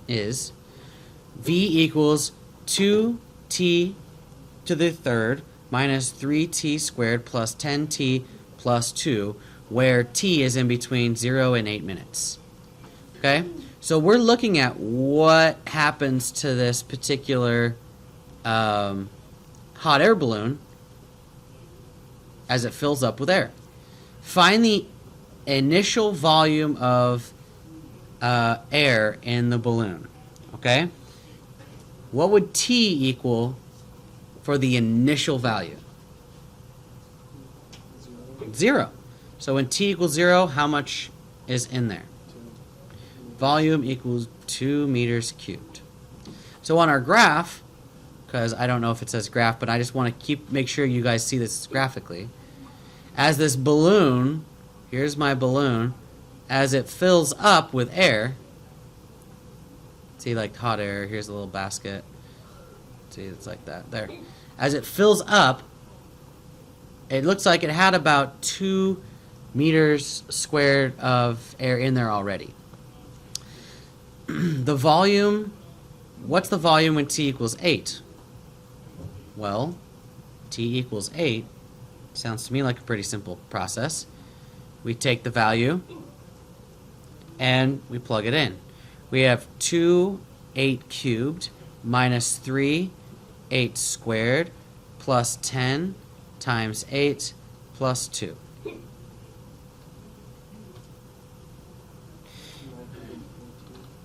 is, V equals 2t to the third minus 3t squared plus 10t plus 2, where t is in between 0 and 8 minutes. Okay, so we're looking at what happens to this particular hot air balloon as it fills up with air. Find the initial volume of air in the balloon. Okay, what would T equal for the initial value? 0. So when T equals 0, how much is in there? Volume equals 2 meters cubed. So on our graph, because I don't know if it says graph, but I just want to make sure you guys see this graphically. As this balloon, here's my balloon, as it fills up with air, see like hot air, here's a little basket, see it's like that, there. as it fills up, it looks like it had about 2 meters squared of air in there already. The volume, what's the volume when t equals 8? Well, t equals 8 sounds to me like a pretty simple process. We take the value and we plug it in. We have 2 8 cubed minus 3 8 squared plus 10 times 8 plus 2.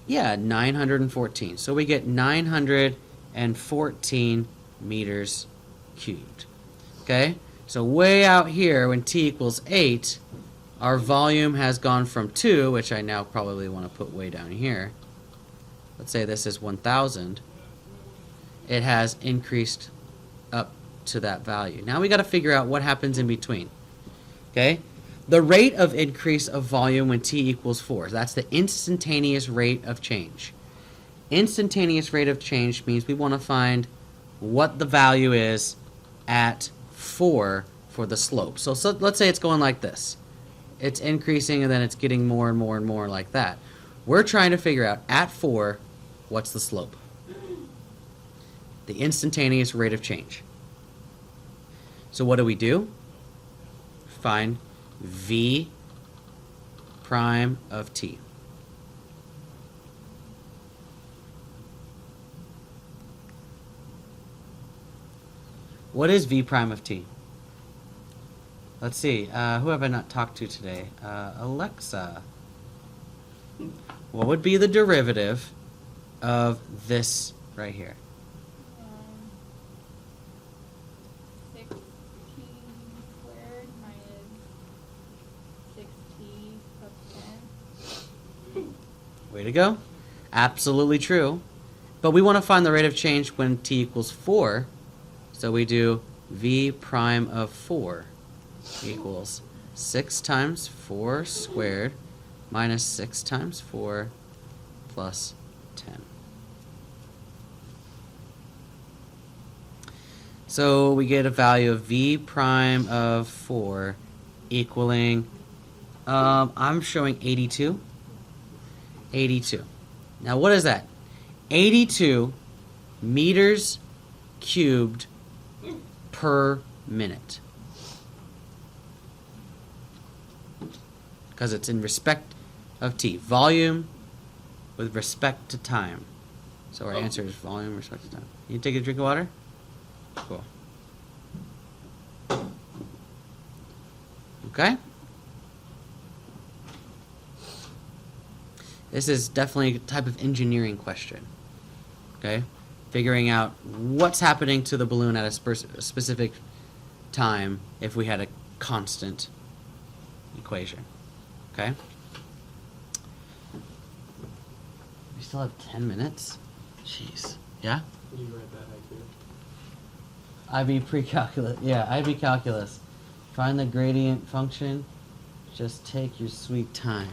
Yeah, 914. So we get 914 meters cubed. Okay? So way out here, when t equals 8, our volume has gone from 2, which I now probably want to put way down here. Let's say this is 1,000. It has increased up to that value. Now we got to figure out what happens in between. Okay? The rate of increase of volume when t equals 4. That's the instantaneous rate of change. Instantaneous rate of change means we want to find what the value is at 4 for the slope. So let's say it's going like this. It's increasing and then it's getting more and more and more like that. We're trying to figure out at 4, what's the slope? The instantaneous rate of change. So what do? Find v prime of t. What is v prime of t? Let's see. Who have I not talked to today? Alexa. What would be the derivative of this right here? 16 squared minus 6t plus 10. Way to go. Absolutely true. But we want to find the rate of change when t equals 4. So we do v prime of 4 equals 6 times 4 squared minus 6 times 4 plus 10. So we get a value of v prime of 4 equaling, I'm showing 82. 82. Now what is that? 82 meters cubed per minute. Because it's in respect of t. Volume with respect to time. So our answer is volume with respect to time. You take a drink of water? Cool. Okay? This is definitely a type of engineering question. Okay? Figuring out what's happening to the balloon at a specific time if we had a constant equation. Okay? We still have 10 minutes? Jeez. Yeah? Can you write that IQ? IB pre-calculus. Yeah, IB calculus. Find the gradient function. Just take your sweet time.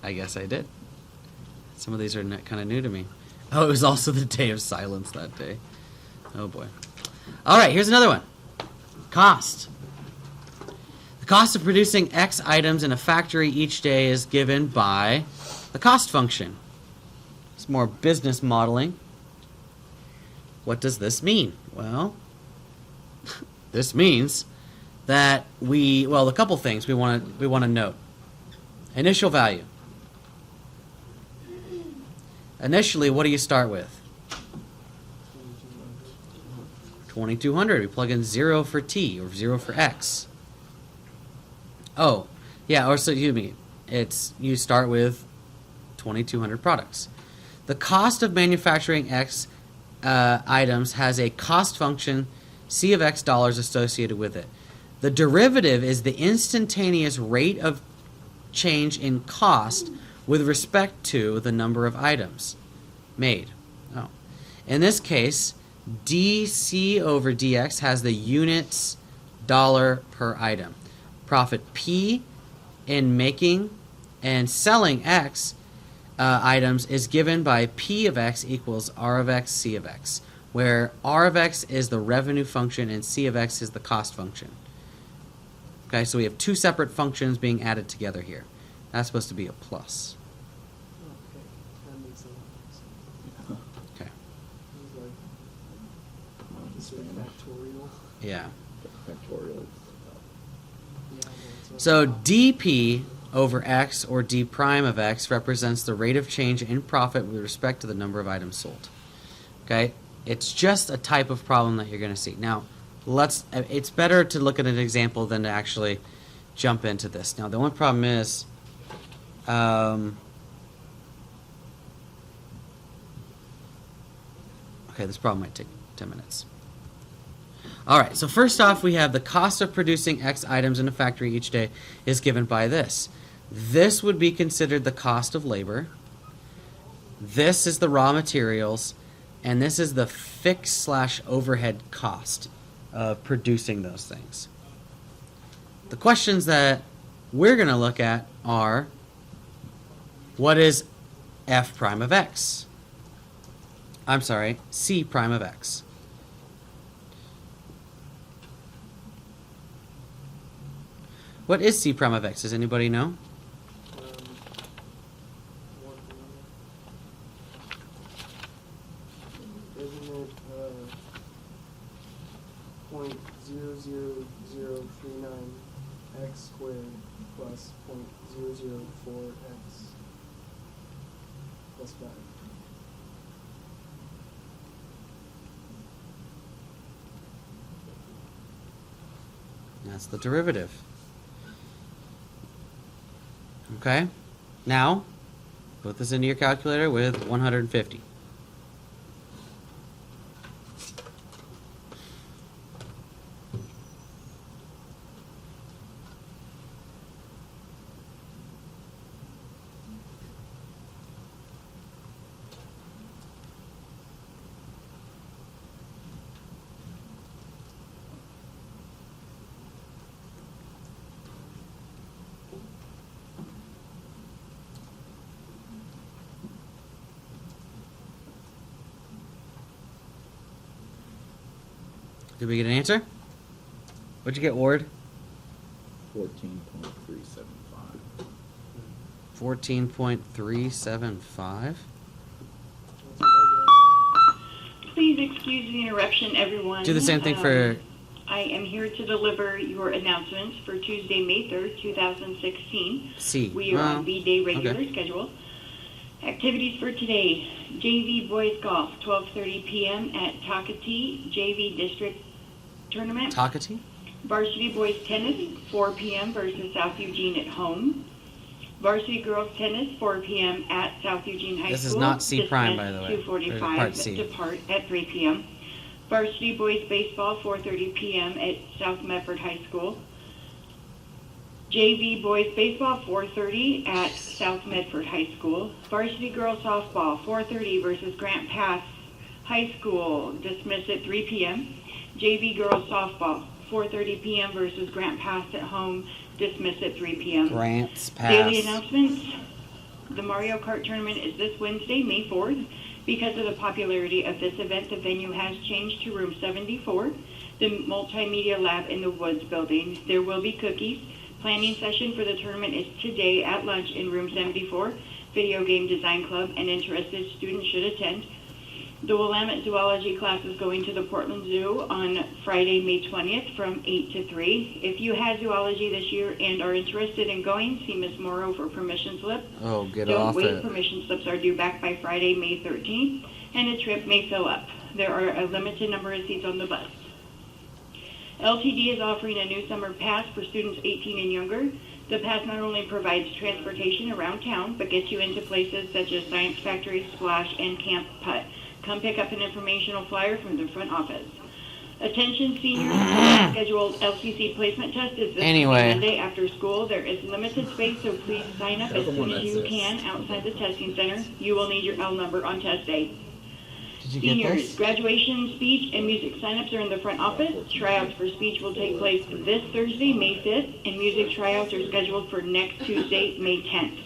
I guess I did. Some of these are kind of new to me. Oh, it was also the day of silence that day. Oh boy. All right, here's another one. Cost. The cost of producing X items in a factory each day is given by the cost function. It's more business modeling. What does this mean? Well, this means that a couple things we want to note. Initial value. Initially, what do you start with? 2200. We plug in 0 for t or 0 for x. Oh, yeah, or so you start with 2200 products. The cost of manufacturing X items has a cost function C of X dollars associated with it. The derivative is the instantaneous rate of change in cost with respect to the number of items made. Oh. In this case, dC over dx has the units dollar per item. Profit P in making and selling X items is given by P of x equals R of x, C of x, where R of x is the revenue function and C of x is the cost function. Okay, so we have two separate functions being added together here. That's supposed to be a plus. Okay, that makes a lot more sense. Okay. It was like, factorial. Yeah. Factorial. Yeah, that's what So I thought. dp over x, or d prime of x, represents the rate of change in profit with respect to the number of items sold. Okay? It's just a type of problem that you're going to see. Now, it's better to look at an example than to actually jump into this. Now, the only problem is, okay, this problem might take 10 minutes. All right, so first off, we have the cost of producing X items in a factory each day is given by this. This would be considered the cost of labor. This is the raw materials, and this is the fixed / overhead cost of producing those things. The questions that we're going to look at are, what is f prime of x? I'm sorry, c prime of x. What is c prime of x? Does anybody know? What, isn't it, 0.00039 x squared plus 0.004 x plus 5? That's the derivative. Okay? Now, put this into your calculator with 150. Did we get an answer? What'd you get, Ward? 14.375. 14.375. That's what I Please excuse the interruption, everyone. Do the same thing for... I am here to deliver your announcements for Tuesday, May 3rd, 2016. C. We are Well, on B-Day regular okay. schedule. Activities for today: JV Boys Golf, 12:30 p.m. at Takati JV District Tournament. Takati? Varsity Boys Tennis, 4 p.m. versus South Eugene at home. Varsity Girls Tennis, 4 p.m. at South Eugene High School. This is not C prime, by the way. Dismiss There's part 2:45, C. depart at 3 p.m. Varsity Boys Baseball, 4:30 p.m. at South Medford High School. JV Boys Baseball, 4:30 at South Medford High School. Varsity Girls Softball, 4:30 versus Grant Pass High School. Dismiss at 3 p.m. JV Girls Softball, 4:30 p.m. versus Grant Pass at home. Dismiss at 3 p.m. Grants pass. Daily announcements. The Mario Kart tournament is this Wednesday, May 4th. Because of the popularity of this event, the venue has changed to room 74, the multimedia lab in the Woods building. There will be cookies. Planning session for the tournament is today at lunch in room 74. Video Game Design Club and interested students should attend. The Willamette Zoology class is going to the Portland Zoo on Friday, May 20th from 8 to 3. If you had zoology this year and are interested in going, see Ms. Morrow for permission slip. Oh, get Don't off wait, it. permission slips are due back by Friday, May 13th, and a trip may fill up. There are a limited number of seats on the bus. LTD is offering a new summer pass for students 18 and younger. The pass not only provides transportation around town, but gets you into places such as Science Factory, Splash, and Camp Putt. Come pick up an informational flyer from the front office. Attention seniors, the scheduled LCC placement test is this Anyway. Monday after school. There is limited space, so please sign up as soon as you can outside the testing center. You will need your L number on test day. Did you get Seniors, this? graduation, speech, and music signups are in the front office. Tryouts for speech will take place this Thursday, May 5th, and music tryouts are scheduled for next Tuesday, May 10th.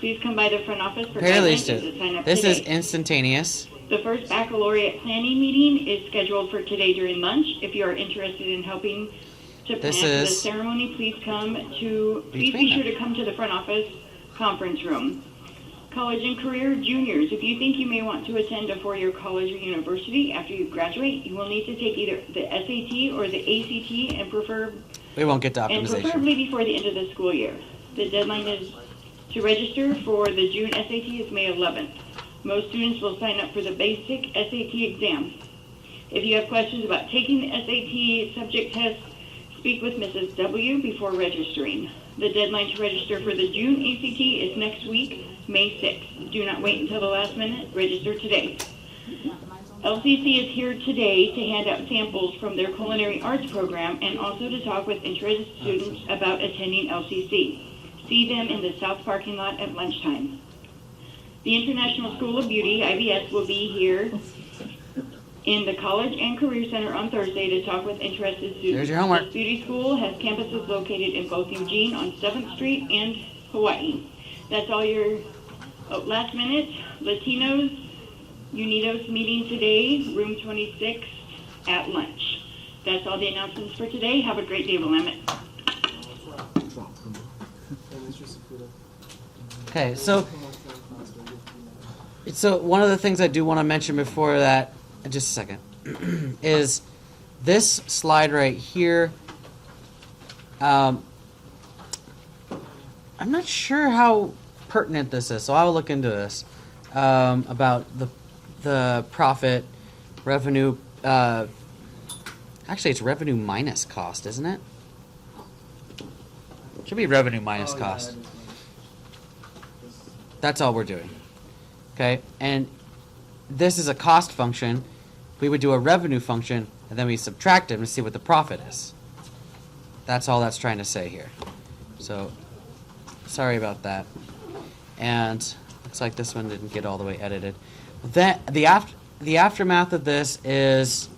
Please come by the front office for Apparently, guidelines and to sign up this today. is instantaneous. The first baccalaureate planning meeting is scheduled for today during lunch. If you are interested in helping to plan This the is ceremony, please be between sure them. to come to the front office conference room. College and career juniors, if you think you may want to attend a four-year college or university after you graduate, you will need to take either the SAT or the ACT and We won't get to and optimization. preferably before the end of the school year. The deadline is to register for the June SAT is May 11th. Most students will sign up for the basic SAT exam. If you have questions about taking the SAT subject test, speak with Mrs. W. before registering. The deadline to register for the June ACT is next week, May 6th. Do not wait until the last minute. Register today. LCC is here today to hand out samples from their culinary arts program and also to talk with interested students about attending LCC. See them in the south parking lot at lunchtime. The International School of Beauty, IBS, will be here in the College and Career Center on Thursday to talk with interested students. There's your homework. This beauty school has campuses located in both Eugene on 7th Street and Hawaii. That's all your last minute. Latinos, Unidos meeting today, room 26 at lunch. That's all the announcements for today. Have a great day, Willamette. And Mr. Sakuda. Okay, so one of the things I do want to mention before that, just a second, is this slide right here. I'm not sure how pertinent this is, so I'll look into this about the profit revenue. Actually, it's revenue minus cost, isn't it? Should be revenue minus Oh, cost. Yeah, that is nice. That's all we're doing. Okay, and this is a cost function. We would do a revenue function, and then we subtract it and see what the profit is. That's all that's trying to say here. So, sorry about that. And looks like this one didn't get all the way edited. The aftermath of this is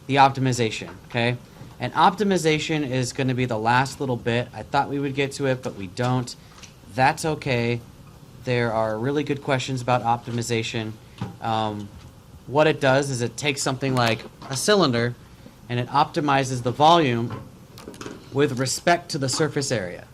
the optimization, okay? And optimization is going to be the last little bit. I thought we would get to it, but we don't. That's okay. There are really good questions about optimization. What it does is it takes something like a cylinder and it optimizes the volume with respect to the surface area.